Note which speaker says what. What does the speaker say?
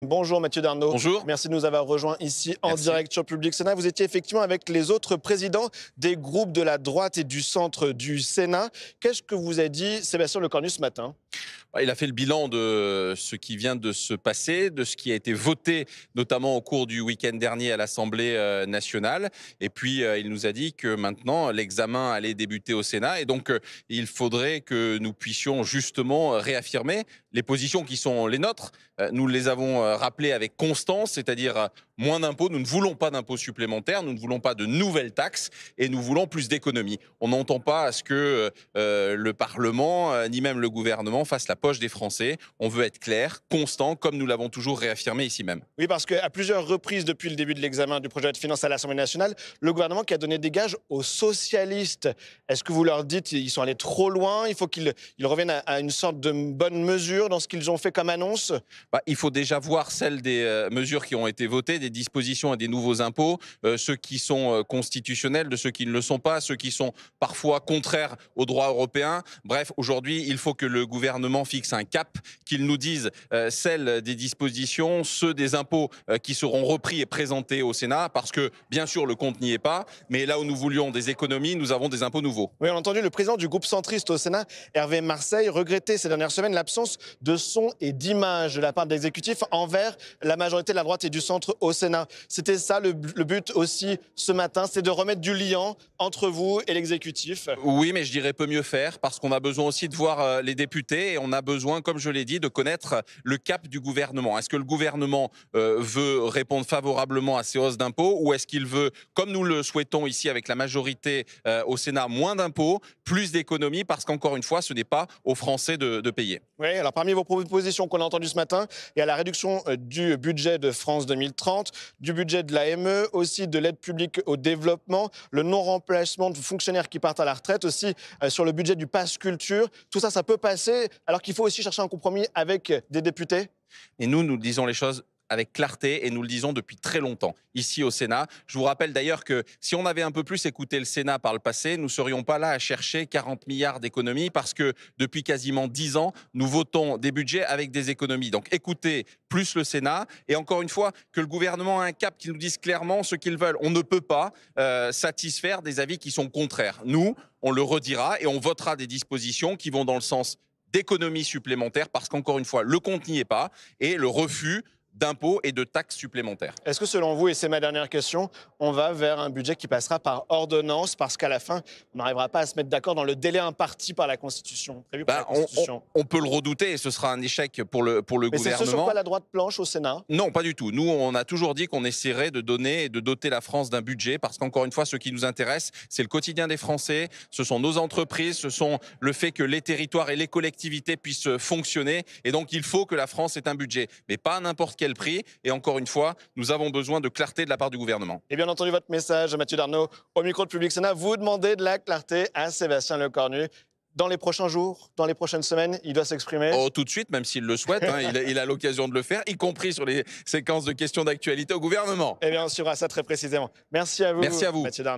Speaker 1: Bonjour Mathieu Darnaud.
Speaker 2: Bonjour.
Speaker 1: Merci de nous avoir rejoints ici en
Speaker 2: Merci.
Speaker 1: direct sur Public Sénat. Vous étiez effectivement avec les autres présidents des groupes de la droite et du centre du Sénat. Qu'est-ce que vous a dit Sébastien Lecornu ce matin?
Speaker 2: Il a fait le bilan de ce qui vient de se passer, de ce qui a été voté, notamment au cours du week-end dernier à l'Assemblée nationale. Et puis, il nous a dit que maintenant, l'examen allait débuter au Sénat. Et donc, il faudrait que nous puissions justement réaffirmer les positions qui sont les nôtres. Nous les avons rappelées avec constance, c'est-à-dire moins d'impôts. Nous ne voulons pas d'impôts supplémentaires, nous ne voulons pas de nouvelles taxes et nous voulons plus d'économies. On n'entend pas à ce que le Parlement, ni même le gouvernement fasse la poche des Français. On veut être clair, constant, comme nous l'avons toujours réaffirmé ici même.
Speaker 1: Oui, parce qu'à plusieurs reprises depuis le début de l'examen du projet de finances à l'Assemblée nationale, le gouvernement qui a donné des gages aux socialistes. Est-ce que vous leur dites qu'ils sont allés trop loin? Il faut qu'ils reviennent à une sorte de bonne mesure dans ce qu'ils ont fait comme annonce?
Speaker 2: Il faut déjà voir celles des mesures qui ont été votées, des dispositions et des nouveaux impôts, ceux qui sont constitutionnels, de ceux qui ne le sont pas, ceux qui sont parfois contraires au droit européen. Bref, aujourd'hui, il faut que le gouvernement fixe un cap, qu'il nous dise celles des dispositions, ceux des impôts qui seront repris et présentés au Sénat, parce que, bien sûr, le compte n'y est pas, mais là où nous voulions des économies, nous avons des impôts nouveaux.
Speaker 1: Oui, on a entendu le président du groupe centriste au Sénat, Hervé Marseille, regretter ces dernières semaines l'absence de son et d'image de la part de l'exécutif envers la majorité de la droite et du centre au Sénat. C'était ça le but aussi ce matin, c'est de remettre du lien entre vous et l'exécutif.
Speaker 2: Oui, mais je dirais peut mieux faire, parce qu'on a besoin aussi de voir les députés et on a besoin, comme je l'ai dit, de connaître le cap du gouvernement. Est-ce que le gouvernement veut répondre favorablement à ces hausses d'impôts, ou est-ce qu'il veut, comme nous le souhaitons ici avec la majorité au Sénat, moins d'impôts, plus d'économies, parce qu'encore une fois, ce n'est pas aux Français de payer.
Speaker 1: Oui, alors parmi vos propositions qu'on a entendues ce matin, il y a la réduction du budget de France 2030, du budget de l'AME, aussi de l'aide publique au développement, le non-remplacement de fonctionnaires qui partent à la retraite, aussi sur le budget du pass culture. Tout ça, ça peut passer, alors qu'il faut aussi chercher un compromis avec des députés.
Speaker 2: Et nous disons les choses avec clarté et nous le disons depuis très longtemps ici au Sénat. Je vous rappelle d'ailleurs que si on avait un peu plus écouté le Sénat par le passé, nous ne serions pas là à chercher 40 milliards d'économies, parce que depuis quasiment 10 ans, nous votons des budgets avec des économies. Donc écoutez plus le Sénat, et encore une fois, que le gouvernement a un cap, qui nous dise clairement ce qu'ils veulent. On ne peut pas satisfaire des avis qui sont contraires. Nous, on le redira et on votera des dispositions qui vont dans le sens d'économies supplémentaires, parce qu'encore une fois, le compte n'y est pas, et le refus d'impôts et de taxes supplémentaires.
Speaker 1: Est-ce que selon vous, et c'est ma dernière question, on va vers un budget qui passera par ordonnance, parce qu'à la fin, on n'arrivera pas à se mettre d'accord dans le délai imparti par la Constitution, prévu par la Constitution?
Speaker 2: On peut le redouter et ce sera un échec pour le
Speaker 1: Mais c'est
Speaker 2: gouvernement.
Speaker 1: ce sur quoi la droite planche au Sénat?
Speaker 2: Non, pas du tout. Nous, on a toujours dit qu'on essaierait de donner et de doter la France d'un budget, parce qu'encore une fois, ce qui nous intéresse, c'est le quotidien des Français, ce sont nos entreprises, ce sont le fait que les territoires et les collectivités puissent fonctionner. Et donc, il faut que la France ait un budget, mais pas à n'importe quel prix. Et encore une fois, nous avons besoin de clarté de la part du gouvernement.
Speaker 1: Et bien entendu, votre message, Mathieu Darnaud, au micro de Public Sénat, vous demandez de la clarté à Sébastien Lecornu. Dans les prochains jours, dans les prochaines semaines, il doit s'exprimer.
Speaker 2: Oh, tout de suite, même s'il le souhaite, hein, il a l'occasion de le faire, y compris sur les séquences de questions d'actualité au gouvernement.
Speaker 1: Eh bien, on suivra ça très précisément. Merci à vous,
Speaker 2: Merci à vous.
Speaker 1: Mathieu Darnaud.